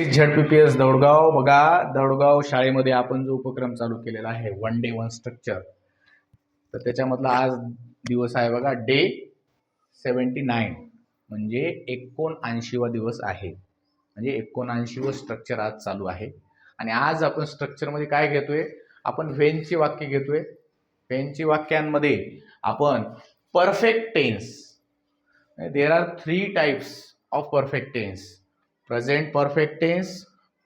झेडपीपीएस दौडगाव. बघा, दौडगाव शाळेमध्ये आपण जो उपक्रम चालू केलेला आहे वन डे वन स्ट्रक्चर, तर त्याच्यामधला आज दिवस आहे बघा डे 79, म्हणजे 79वा दिवस आहे. म्हणजे 79व स्ट्रक्चर आज चालू आहे. आणि आज आपण स्ट्रक्चरमध्ये काय घेतोय, आपण व्हेनची वाक्य घेतोय. व्हेनची वाक्यांमध्ये आपण perfect tense, there are 3 types of perfect tense: present perfect tense,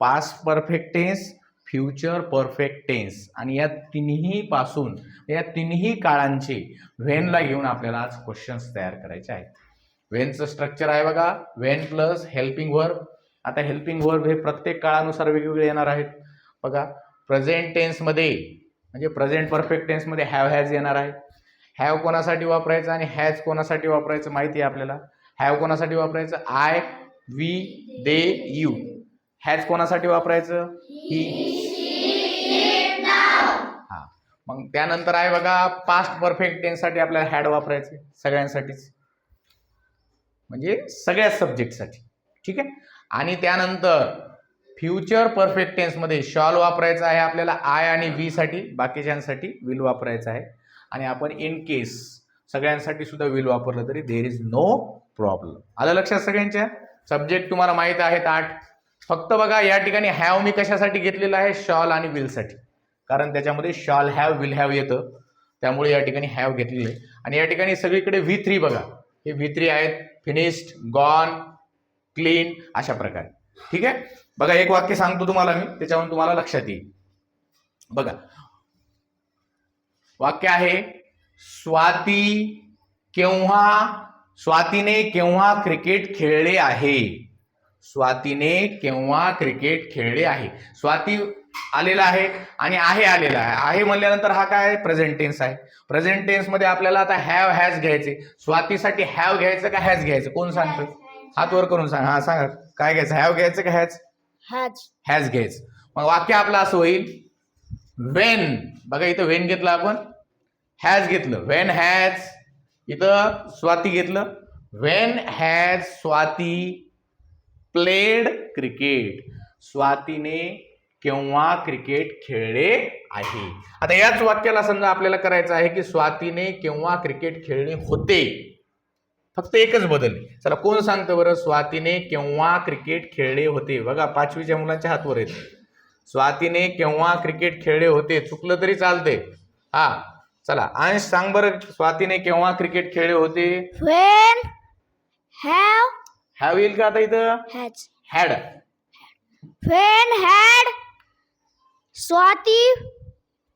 past perfect tense, future perfect tense. आणि या तिन्ही काळांचे व्हेनला घेऊन आपल्याला आज क्वेश्चन्स तयार करायचे आहेत. व्हेनचं स्ट्रक्चर आहे बघा, व्हेन प्लस हेल्पिंग वर्ब. आता हेल्पिंग वर्ब हे प्रत्येक काळानुसार वेगवेगळे येणार आहेत. बघा, प्रेझेंट टेन्समध्ये म्हणजे प्रेझेंट परफेक्ट टेन्समध्ये हॅव हॅज येणार आहे. हॅव कोणासाठी वापरायचं आणि हॅज कोणासाठी वापरायचं माहिती आहे आपल्याला. हॅव कोणासाठी वापरायचं, I, we, they, you. Has कोणासाठी वापरायचं, ही. हा, मग त्यानंतर आहे बघा पास्ट परफेक्ट टेन्ससाठी आपल्याला हॅड वापरायचं सगळ्यांसाठीच, म्हणजे सगळ्या सब्जेक्टसाठी. ठीक आहे. आणि त्यानंतर फ्युचर परफेक्ट टेन्समध्ये शॉल वापरायचा आहे आपल्याला आय आणि वी साठी, बाकीच्यांसाठी विल वापरायचं आहे. आणि आपण इन केस सगळ्यांसाठी सुद्धा विल वापरलं तरी देर इज नो प्रॉब्लेम. आलं लक्षात सगळ्यांच्या? सब्जेक्ट तुम्हाला माहित आहेत 8. फक्त बघा या ठिकाणी हॅव मी कशासाठी घेतलेलं आहे, शॉल आणि विल साठी, कारण त्याच्यामध्ये शॉल हॅव विल हॅव येतं, त्यामुळे या ठिकाणी हॅव घेतलेलं आहे. आणि या ठिकाणी सगळीकडे V3 बघा, हे V3 आहेत: फिनिश्ड, गॉन, क्लीन, अशा प्रकारे. ठीक आहे. बघा एक वाक्य सांगतो तुम्हाला मी, त्याच्यावरून तुम्हाला लक्षात येईल. बघा, वाक्य आहे स्वातीने केव्हा क्रिकेट खेळले आहे. स्वातीने केव्हा क्रिकेट खेळले आहे. स्वाती आलेला आहे आणि आहे आलेला आहे. आहे म्हणल्यानंतर हा काय, प्रेझेंट टेन्स आहे. प्रेझेंट टेन्स मध्ये आपल्याला आता हॅव हॅज घ्यायचे. स्वातीसाठी हॅव घ्यायचं का हॅज घ्यायचं, कोण सांगतं? हात वर करून सांगा. हा सांगा, काय घ्यायचं, हॅव घ्यायचं का हॅज? हॅज घ्यायचं. मग वाक्य आपलं असं होईल, वेन. बघा इथं वेन घेतलं आपण, हॅज घेतलं, वेन हॅज. इथं स्वाती घेतलं, when has Swati played cricket. स्वातीने केव्हा क्रिकेट खेळले आहे. आता याच वाक्याला समजा आपल्याला करायचं आहे की स्वातीने केव्हा क्रिकेट खेळले होते. फक्त एकच बदल. चला कोण सांगतं बरं, स्वातीने केव्हा क्रिकेट खेळले होते. बघा 5वीच्या मुलांच्या हातवर आहेत. स्वातीने केव्हा क्रिकेट खेळले होते, चुकलं तरी चालते. हा, चला अंश सांग बरं, स्वातीने केव्हा क्रिकेट खेळले होते. When हॅव येईल का आता इथं? Had. When had Swati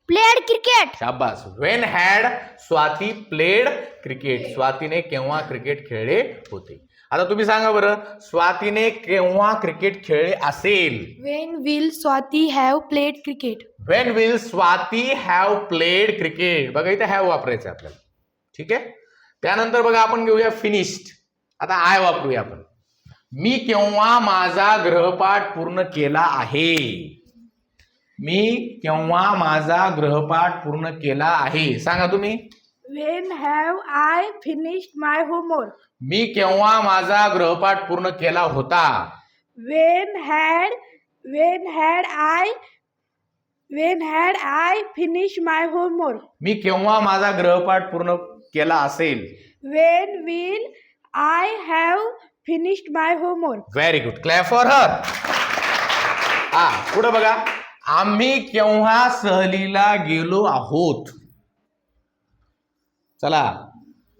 played cricket. शाबास. When had Swati played cricket. स्वातीने केव्हा क्रिकेट खेळले होते. आता तुम्ही सांगा बरं, स्वातीने केव्हा क्रिकेट खेळले असेल. When will Swati have played cricket. When will Swati have played cricket. बघा इथे हॅव वापरायचं आपल्याला. ठीक आहे. त्यानंतर बघा आपण घेऊया फिनिश्ड. आता आय वापरूया आपण. मी केव्हा माझा गृहपाठ पूर्ण केला आहे. मी केव्हा माझा गृहपाठ पूर्ण केला आहे, सांगा तुम्ही. When have I finished my homework. मी केव्हा माझा गृहपाठ पूर्ण केला होता. When had I finished my homework. मी केव्हा माझा गृहपाठ पूर्ण केला असेल. When will I have finished my homework. Very good, clap for her. हा, पुढे बघा, आम्ही केव्हा सहलीला गेलो आहोत. चला,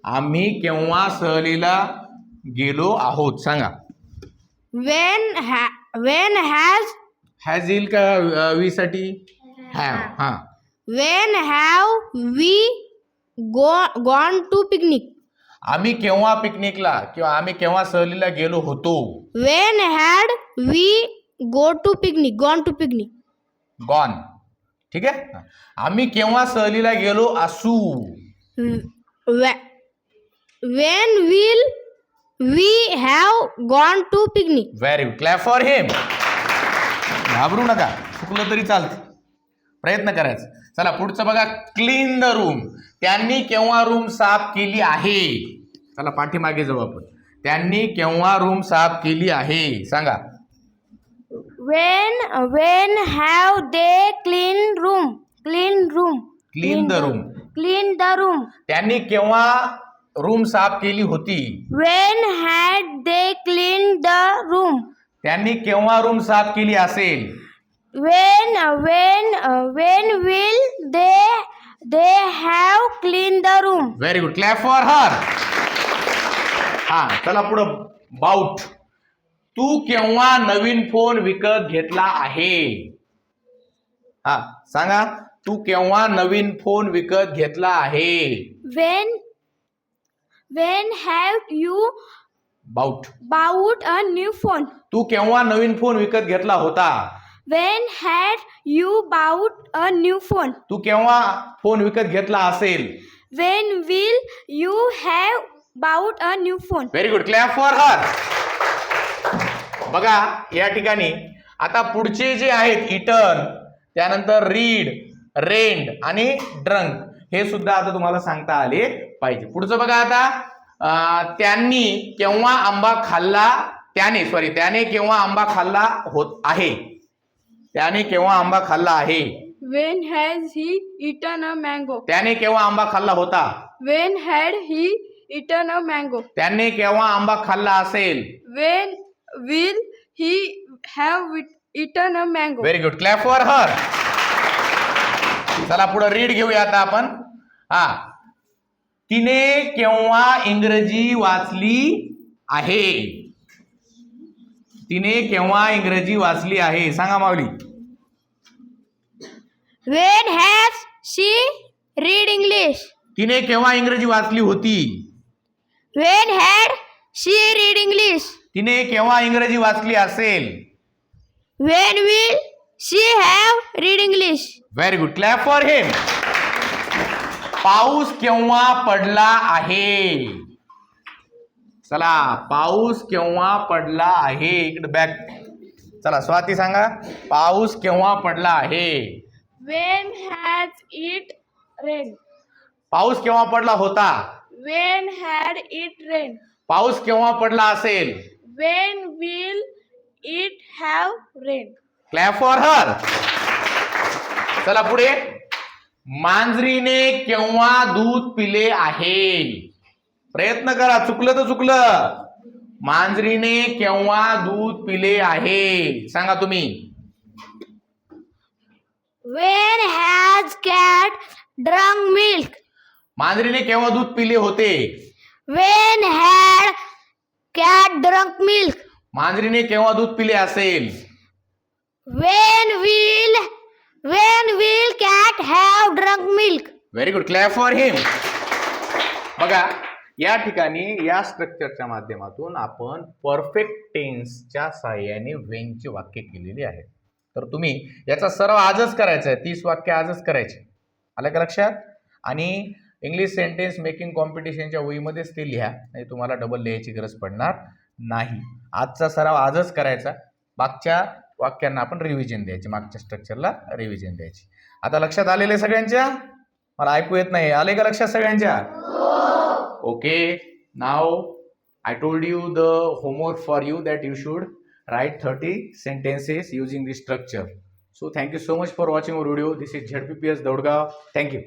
आम्ही केव्हा सहलीला गेलो आहोत सांगा. When हॅज येईल का वी साठी? हॅव. हा, When have we gone to picnic. आम्ही केव्हा पिकनिकला किंवा आम्ही केव्हा सहलीला गेलो होतो. When had we gone to picnic. Gone. ठीक आहे. आम्ही केव्हा सहलीला गेलो असू. When will we have gone to picnic. Very good, clap for him. घाबरू नका, चुकलं तरी चालतं, प्रयत्न करायचा. चला पुढचं बघा, क्लीन द रूम. त्यांनी केव्हा रूम साफ केली आहे. चला पाठीमागे जाऊ आपण. त्यांनी केव्हा रूम साफ केली आहे सांगा. When have they clean room? Clean the room. Clean the room. त्यांनी केव्हा रूम साफ केली होती? When had they cleaned the room? त्यांनी केव्हा रूम साफ केली असेल? When will they have cleaned the room? Very good, clap for her. हा, चला पुढं. बाउट. तू केव्हा नवीन फोन विकत घेतला आहे? हा, सांगा. तू केव्हा नवीन फोन विकत घेतला आहे? When have you bought. bought a new phone? तू केव्हा नवीन फोन विकत घेतला होता? When had you bought a new phone? तू केव्हा फोन विकत घेतला असेल? When will you have bought a new phone? Very good, clap for her. बघा या ठिकाणी आता पुढचे जे आहेत इटर्न, त्यानंतर रीड, रेंड आणि ड्रंक, हे सुद्धा आता तुम्हाला सांगता आले पाहिजे. पुढचं बघा आता, त्यांनी केव्हा आंबा खाल्ला, त्याने केव्हा आंबा खाल्ला होत आहे? त्याने केव्हा आंबा खाल्ला आहे? When has he eaten a mango? त्याने केव्हा आंबा खाल्ला होता? When had he eaten a mango? त्याने केव्हा आंबा खाल्ला असेल? When will he have eaten a mango? Very good, clap for her. चला पुढे रीड घेऊया आता आपण. हा, तिने केव्हा इंग्रजी वाचली आहे? तिने केव्हा इंग्रजी वाचली आहे? सांगा माऊली. When has she read English? तिने केव्हा इंग्रजी वाचली होती? When had she read English? तिने केव्हा इंग्रजी वाचली असेल? When will she have read English? Very good, clap for him. पाऊस केव्हा पडला आहे? चला, पाऊस केव्हा पडला आहे? इकडे बॅक. चला स्वाती सांगा, पाऊस केव्हा पडला आहे? When has it rained? पाऊस केव्हा पडला होता? When had it rained? पाऊस केव्हा पडला असेल? When will it have rained? Clap for her. चला पुढे. मांजरीने केव्हा दूध पिले आहे? प्रयत्न करा, चुकलं तर चुकलं. मांजरीने केव्हा दूध पिले आहे? सांगा तुम्ही. When has cat drunk milk? मांजरीने केव्हा दूध पिले होते? When had cat drunk milk? मांजरीने केव्हा दूध पिले असेल? When will cat have drunk milk? Very good, clap for him. बघा या ठिकाणी या स्ट्रक्चरच्या माध्यमातून आपण परफेक्ट टेन्सच्या सहाय्याने व्हेनची वाक्य केलेली आहेत. तर तुम्ही याचा सराव आजच करायचा आहे. 30 वाक्य आजच करायचे. आलं का लक्षात? आणि इंग्लिश सेंटेन्स मेकिंग कॉम्पिटिशनच्या वहीमध्येच ते लिहा, नाही तुम्हाला डबल लिहायची गरज पडणार नाही. आजचा सराव आजच करायचा. मागच्या वाक्यांना आपण रिव्हिजन द्यायची, मागच्या स्ट्रक्चरला रिव्हिजन द्यायची. आता लक्षात आलेले सगळ्यांच्या? मला ऐकू येत नाही. आले का लक्षात सगळ्यांच्या? Okay, now I told you the homework for you that you should write 30 sentences using this structure. So thank you so much for watching our video. This is ZPPS Daudgaon. Thank you.